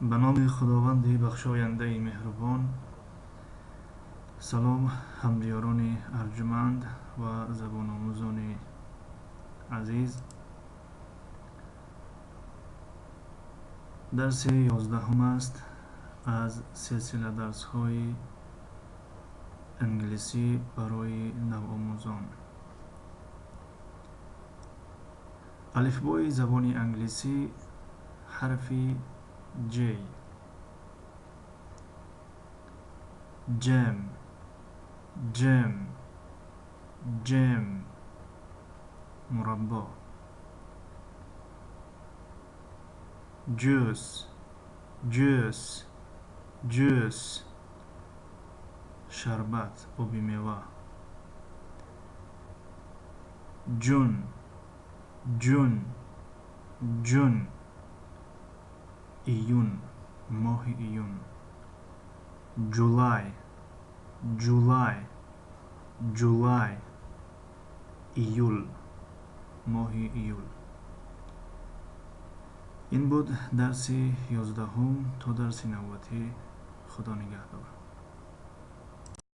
به نام خداوند بخشاینده مهربان. سلام همدیاران ارجمند و زبان آموزان عزیز. درس 11 است از سلسله درس های انگلیسی برای نوآموزان. الفبای زبان انگلیسی حرف J. جم، جم، جم، مربا. جوس، جوس، جوس، شربت، آبی میوه. جون، جون، جون، ایون، ماه ایون. جولای، جولای، جولای، ایول، ماه ایول. این بود درس 11. تا درس 90. خدا نگهدار.